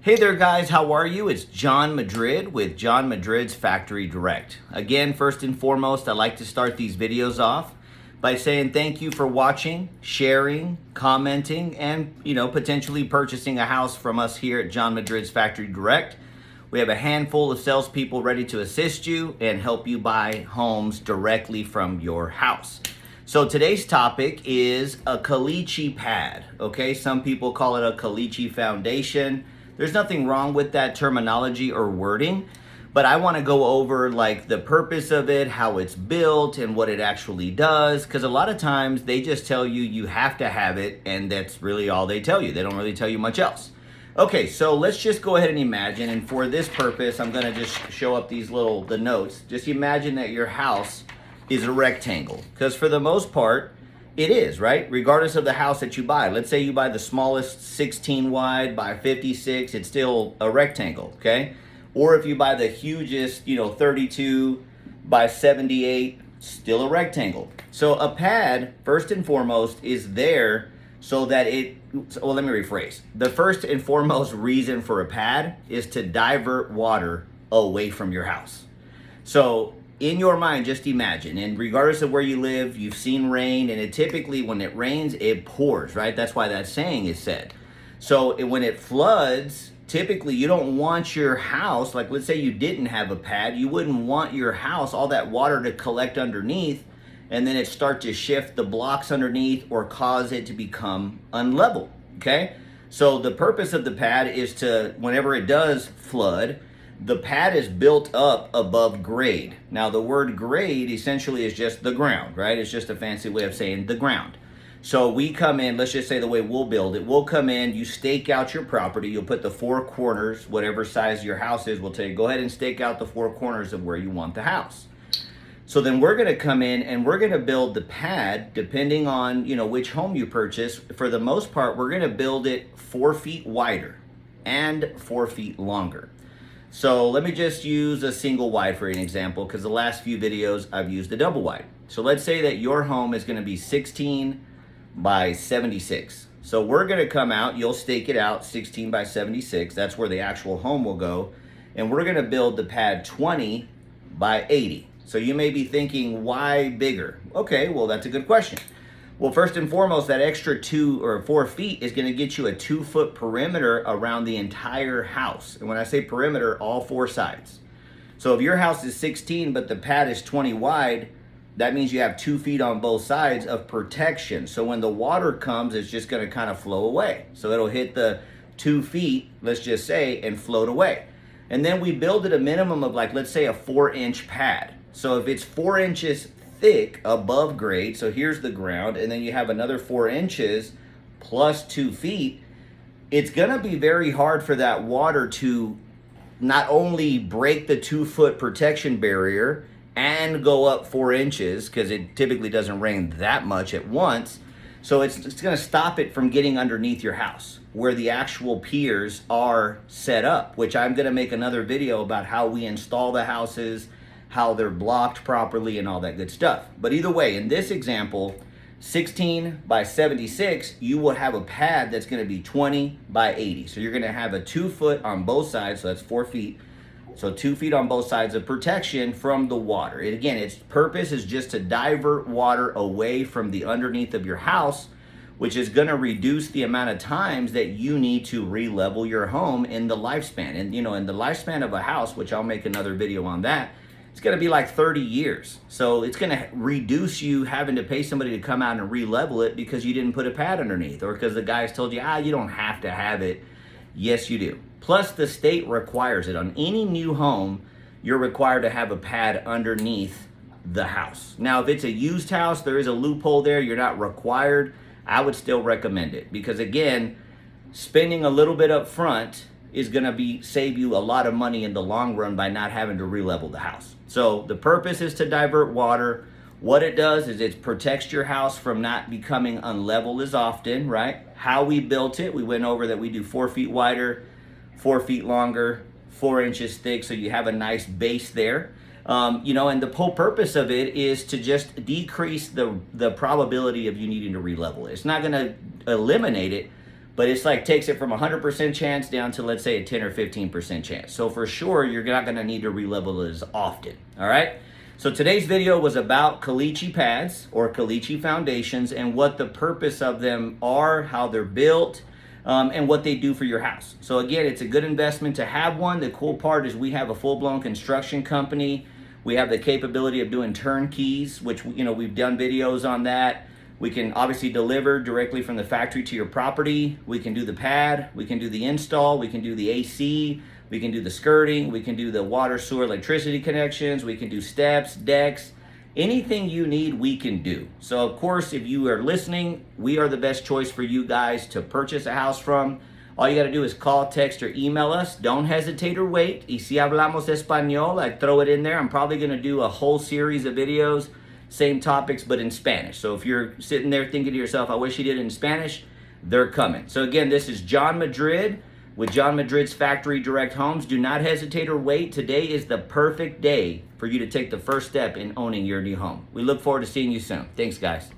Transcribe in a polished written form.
Hey there guys, how are you? It's John Madrid with John Madrid's Factory Direct. Again, first and foremost, I like to start these videos off by saying thank you for watching, sharing, commenting, and potentially purchasing a house from us here at John Madrid's Factory Direct. We have a handful of salespeople ready to assist you and help you buy homes directly from your house. So today's topic is a Caliche pad, okay? Some people call it a Caliche foundation. There's nothing wrong with that terminology or wording, but I want to go over like the purpose of it, how it's built, and what it actually does, because a lot of times they just tell you you have to have it, and that's really all they tell you. They don't really tell you much else. Okay, so let's just go ahead and imagine, and for this purpose, I'm going to just show up the notes. Just imagine that your house is a rectangle, because for the most part, it is, right? Regardless of the house that you buy. Let's say you buy the smallest 16 wide by 56, it's still a rectangle, okay? Or if you buy the hugest, 32 by 78, still a rectangle. So a pad, first and foremost, is there so that well, let me rephrase. The first and foremost reason for a pad is to divert water away from your house. So in your mind, just imagine, and regardless of where you live, you've seen rain, and it typically, when it rains, it pours, right? That's why that saying is said. So when it floods, typically you don't want your house, like let's say you didn't have a pad, you wouldn't want your house, all that water to collect underneath, and then it start to shift the blocks underneath or cause it to become unlevel, okay? So the purpose of the pad is to, whenever it does flood, the pad is built up above grade. Now the word grade essentially is just the ground, right? It's just a fancy way of saying the ground. So we come in, let's just say the way we'll build it, we'll come in, you stake out your property, you'll put the four corners, whatever size your house is, we'll tell you, go ahead and stake out the four corners of where you want the house. So then we're gonna come in and we're gonna build the pad, depending on which home you purchase. For the most part, we're gonna build it 4 feet wider and 4 feet longer. So let me just use a single wide for an example, because the last few videos I've used a double wide. So let's say that your home is going to be 16 by 76. So we're going to come out, you'll stake it out 16 by 76. That's where the actual home will go. And we're going to build the pad 20 by 80. So you may be thinking, why bigger? Okay, well, that's a good question. Well, first and foremost, that extra 2 or 4 feet is going to get you a 2-foot perimeter around the entire house. And when I say perimeter, all 4 sides. So if your house is 16, but the pad is 20 wide, that means you have 2 feet on both sides of protection. So when the water comes, it's just going to kind of flow away. So it'll hit the 2 feet, let's just say, and float away. And then we build it a minimum of, like, let's say a 4-inch pad. So if it's 4 inches thick above grade, so here's the ground, and then you have another 4 inches plus 2 feet, it's gonna be very hard for that water to not only break the 2-foot protection barrier and go up 4 inches, because it typically doesn't rain that much at once. So it's gonna stop it from getting underneath your house where the actual piers are set up, which I'm gonna make another video about how we install the houses, how they're blocked properly, and all that good stuff. But either way, in this example, 16 by 76, you will have a pad that's gonna be 20 by 80. So you're gonna have a 2 foot on both sides, so that's 4 feet. So 2 feet on both sides of protection from the water. And again, its purpose is just to divert water away from the underneath of your house, which is gonna reduce the amount of times that you need to re-level your home in the lifespan. And in the lifespan of a house, which I'll make another video on that, it's gonna be like 30 years. So it's gonna reduce you having to pay somebody to come out and re-level it because you didn't put a pad underneath, or because the guys told you, you don't have to have it. Yes, you do. Plus the state requires it. On any new home, you're required to have a pad underneath the house. Now, if it's a used house, there is a loophole there. You're not required. I would still recommend it because, again, spending a little bit up front is gonna save you a lot of money in the long run by not having to re-level the house. So the purpose is to divert water. What it does is it protects your house from not becoming unlevel as often, right? How we built it, we went over that we do 4 feet wider, 4 feet longer, 4 inches thick, so you have a nice base there. And the whole purpose of it is to just decrease the probability of you needing to re-level it. It's not gonna eliminate it, but it's like takes it from 100% chance down to, let's say, a 10 or 15% chance. So for sure, you're not going to need to re-level it as often. All right. So today's video was about Caliche Pads or Caliche foundations and what the purpose of them are, how they're built, and what they do for your house. So again, it's a good investment to have one. The cool part is we have a full-blown construction company. We have the capability of doing turnkeys, which, you know, we've done videos on that. We can obviously deliver directly from the factory to your property. We can do the pad, we can do the install, we can do the AC, we can do the skirting, we can do the water, sewer, electricity connections, we can do steps, decks, anything you need, we can do. So of course, if you are listening, we are the best choice for you guys to purchase a house from. All you got to do is call, text, or email us. Don't hesitate or wait. Y si hablamos español, I throw it in there. I'm probably going to do a whole series of videos, same topics, but in Spanish. So if you're sitting there thinking to yourself, I wish you did it in Spanish, they're coming. So again, this is John Madrid with John Madrid's Factory Direct Homes. Do not hesitate or wait. Today is the perfect day for you to take the first step in owning your new home. We look forward to seeing you soon. Thanks, guys.